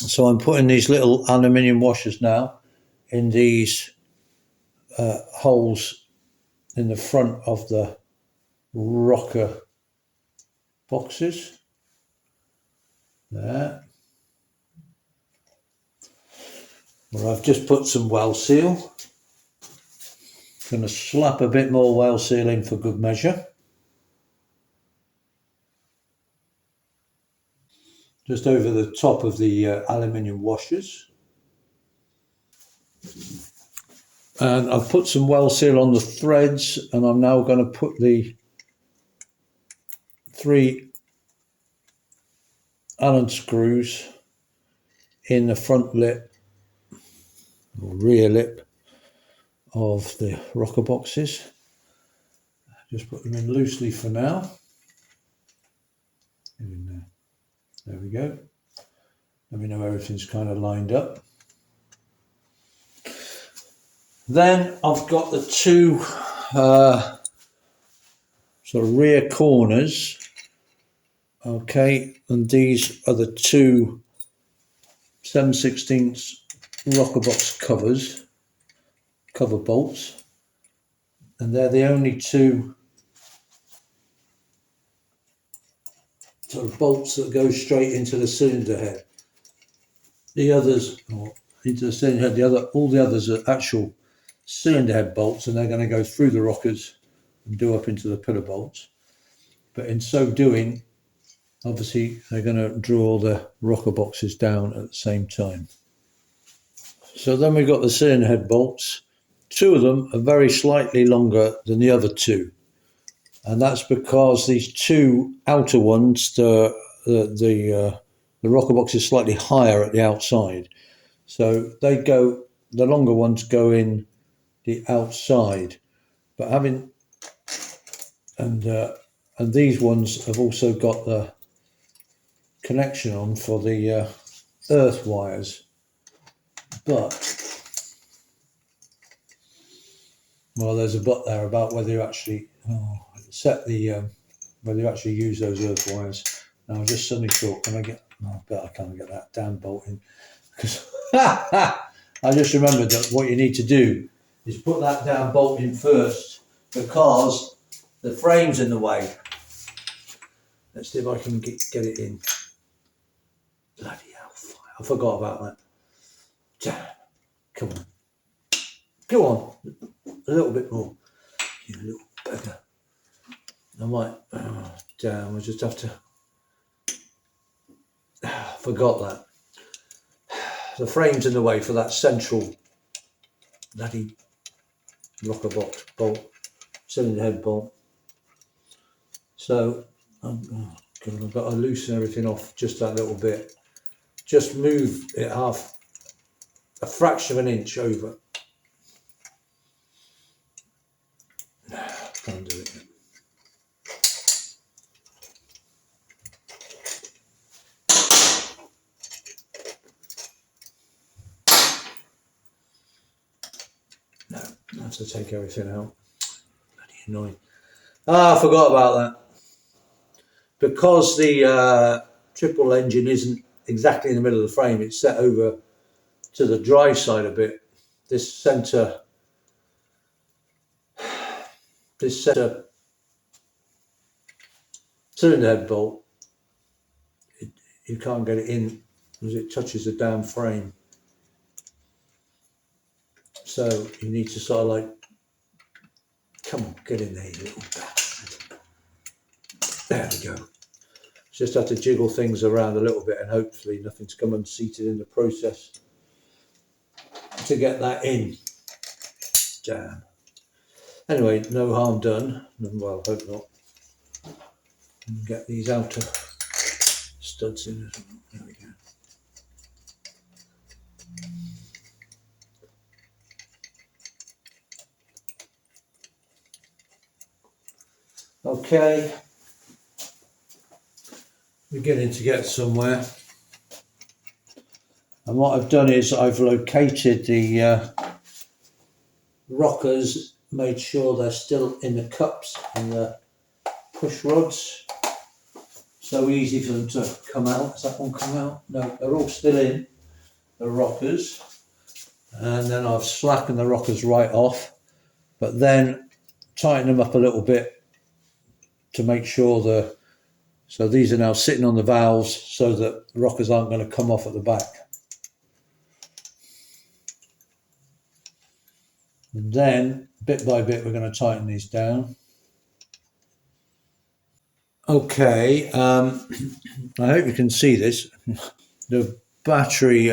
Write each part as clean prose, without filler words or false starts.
So I'm putting these little aluminium washers now in these holes in the front of the rocker boxes. There. Well, I've just put some well seal. Going to slap a bit more well seal in for good measure. Just over the top of the aluminium washers. And I've put some well seal on the threads, and I'm now going to put the 3 Allen screws in the front lip or rear lip of the rocker boxes. Just put them in loosely for now. In there. There we go. Let me know everything's kind of lined up. Then I've got the 2 sort of rear corners. Okay, and these are the 2 7/16 rocker box cover bolts, and they're the only 2 sort of bolts that go straight into the cylinder head. The others, into the cylinder head, all the others are actual cylinder head bolts, and they're going to go through the rockers and do up into the pillar bolts. But in so doing, obviously they're going to draw the rocker boxes down at the same time. So then we've got the cylinder head bolts. 2 of them are very slightly longer than the other 2, and that's because these 2 outer ones, the rocker box is slightly higher at the outside, so they go, the longer ones go in the outside, but and these ones have also got the connection on for the earth wires, but well, there's a but there about whether you actually set the whether you actually use those earth wires. Now I just suddenly thought, can I get? Oh, I bet I can't get that damn bolt in, because I just remembered that what you need to do is put that damn bolt in first, because the frame's in the way. Let's see if I can get it in. Bloody hell, I forgot about that. Damn. Come on. Go on. A little bit more. You little beggar. I might, oh, damn, I just have to. Forgot that. The frame's in the way for that central bloody rocker box bolt, cylinder head bolt. So I've got to loosen everything off just that little bit. Just move it a fraction of an inch over. Can't do it. No, I have to take everything out. Bloody annoying. I forgot about that. Because the triple engine isn't exactly in the middle of the frame, it's set over to the drive side a bit. This center cylinder head bolt, you can't get it in because it touches the damn frame. So you need to sort of like, come on, get in there, you little bastard. There we go. Just have to jiggle things around a little bit, and hopefully nothing's come unseated in the process to get that in. Damn. Anyway, no harm done. Well, I hope not. And get these outer studs in as well. There we go. Okay. Beginning to get somewhere. And what I've done is I've located the rockers, made sure they're still in the cups and the push rods. So easy for them to come out. Has that one come out? No, they're all still in. the rockers, and then I've slackened the rockers right off, but then tighten them up a little bit to make sure so these are now sitting on the valves so that the rockers aren't going to come off at the back. And then bit by bit we're going to tighten these down. Okay, I hope you can see this. The battery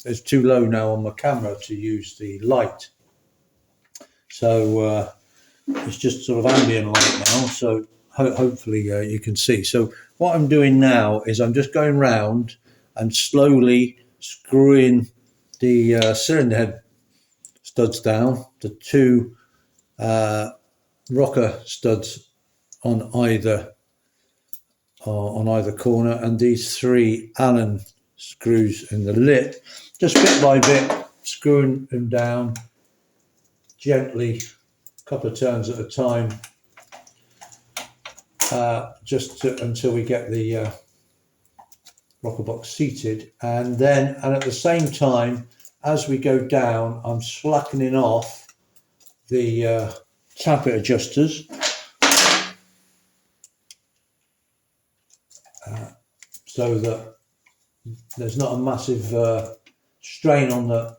is too low now on my camera to use the light, so it's just sort of ambient light now, so hopefully you can see. So what I'm doing now is I'm just going round and slowly screwing the cylinder head studs down, the two rocker studs on either corner, and these three Allen screws in the lip, just bit by bit screwing them down gently, a couple of turns at a time, until we get the rocker box seated, and at the same time as we go down I'm slackening off the tappet adjusters so that there's not a massive strain on the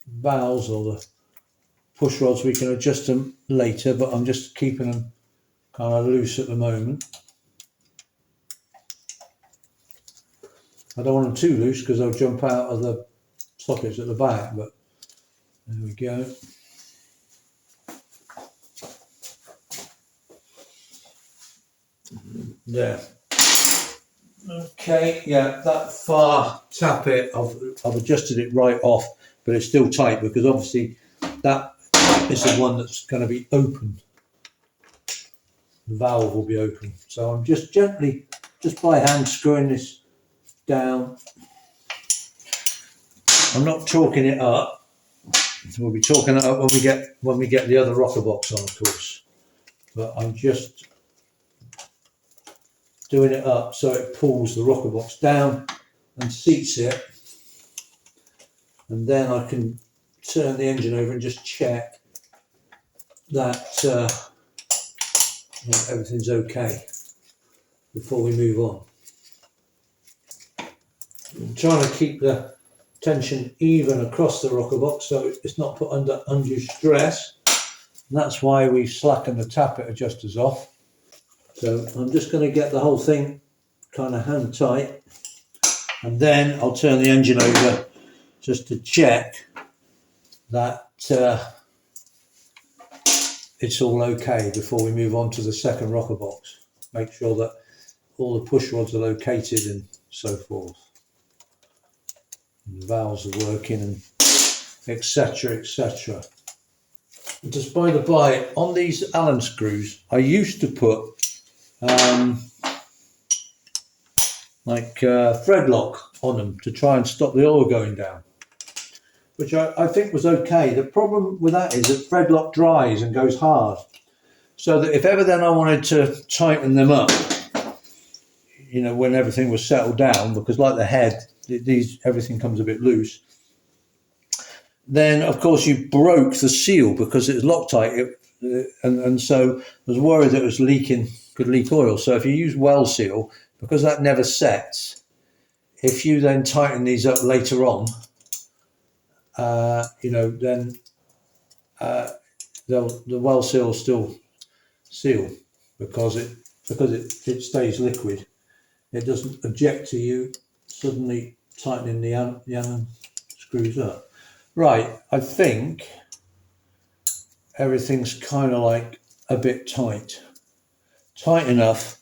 valves or the push rods. We can adjust them later, but I'm just keeping them kind of loose at the moment. I don't want them too loose because they'll jump out of the sockets at the back, but there we go. There. Okay, yeah, that far tappet, I've adjusted it right off, but it's still tight because obviously that is the one that's going to be open. The valve will be open. So I'm just gently, just by hand, screwing this down. I'm not torquing it up. We'll be torquing it up when we get the other rocker box on, of course. But I'm just doing it up so it pulls the rocker box down and seats it, and then I can turn the engine over and just check that everything's okay before we move on. I'm trying to keep the tension even across the rocker box so it's not put under undue stress, and that's why we slacken the tappet adjusters off. So I'm just going to get the whole thing kind of hand tight, and then I'll turn the engine over just to check that it's all okay before we move on to the second rocker box. Make sure that all the push rods are located and so forth. And the valves are working, and etc, etc. Just by the by, on these Allen screws, I used to put thread lock on them to try and stop the oil going down, which I think was okay. The problem with that is that thread lock dries and goes hard, so that if ever then I wanted to tighten them up, you know, when everything was settled down, because like the head, everything comes a bit loose, then of course you broke the seal because it was Loctite, and so I was worried that it was could leak oil. So if you use well seal, because that never sets, if you then tighten these up later on, then the well seal will still seal because it stays liquid. It doesn't object to you suddenly tightening the Allen screws up. Right, I think everything's kind of like a bit tight enough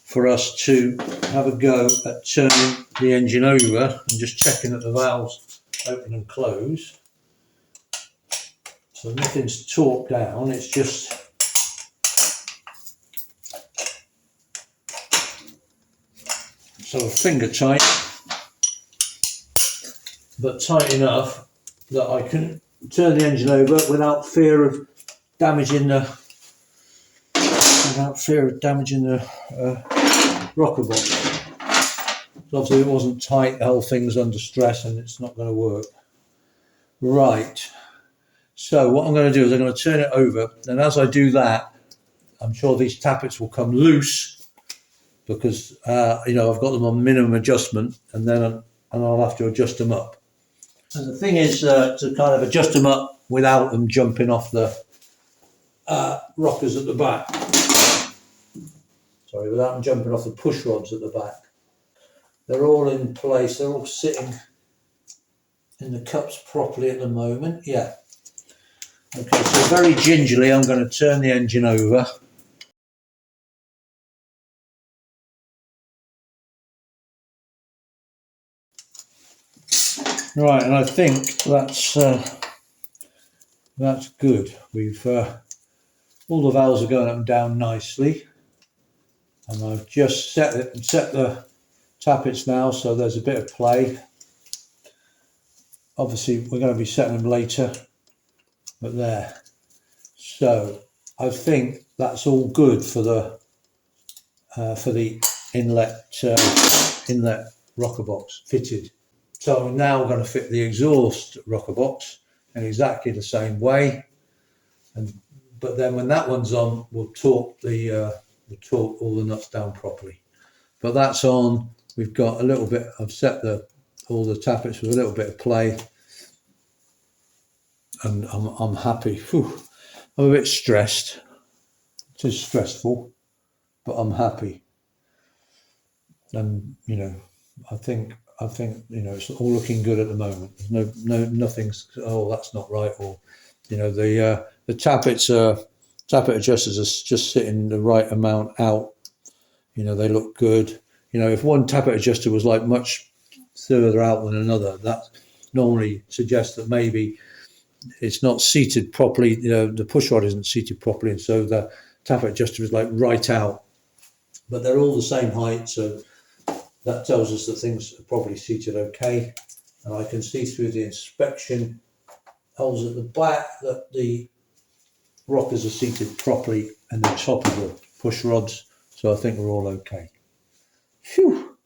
for us to have a go at turning the engine over and just checking that the valves open and close. So nothing's torqued down, it's just sort of finger tight, but tight enough that I can turn the engine over without fear of damaging the rocker box. obviously it wasn't tight, the whole thing's under stress and it's not going to work. Right, so what I'm going to do is I'm going to turn it over, and as I do that, I'm sure these tappets will come loose because you know, I've got them on minimum adjustment, and then I'll have to adjust them up. And the thing is to kind of adjust them up without them jumping off the rockers at the back. Sorry, without them jumping off the push rods at the back. They're all in place, they're all sitting in the cups properly at the moment. Yeah. Okay, so very gingerly I'm going to turn the engine over. Right, and I think that's good. We've all the valves are going up and down nicely, and I've just set the tappets now, so there's a bit of play. Obviously we're going to be setting them later, but there. So I think that's all good for the inlet rocker box fitted. So I'm now going to fit the exhaust rocker box in exactly the same way, but then when that one's on, we'll torque all the nuts down properly. But that's on. We've got a little bit. I've set all the tappets with a little bit of play, and I'm happy. Whew. I'm a bit stressed. It is stressful, but I'm happy. And you know, I think you know, it's all looking good at the moment. There's nothing's, oh, that's not right, or you know, the tappet adjusters are just sitting the right amount out. You know, they look good. You know, if one tappet adjuster was like much further out than another, that normally suggests that maybe it's not seated properly. You know, the push rod isn't seated properly, and so the tappet adjuster is like right out. But they're all the same height, so that tells us that things are probably seated okay. And I can see through the inspection holes at the back that the rockers are seated properly and the top of the push rods. So I think we're all okay. Phew,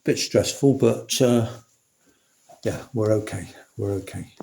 bit stressful, but yeah, we're okay. We're okay.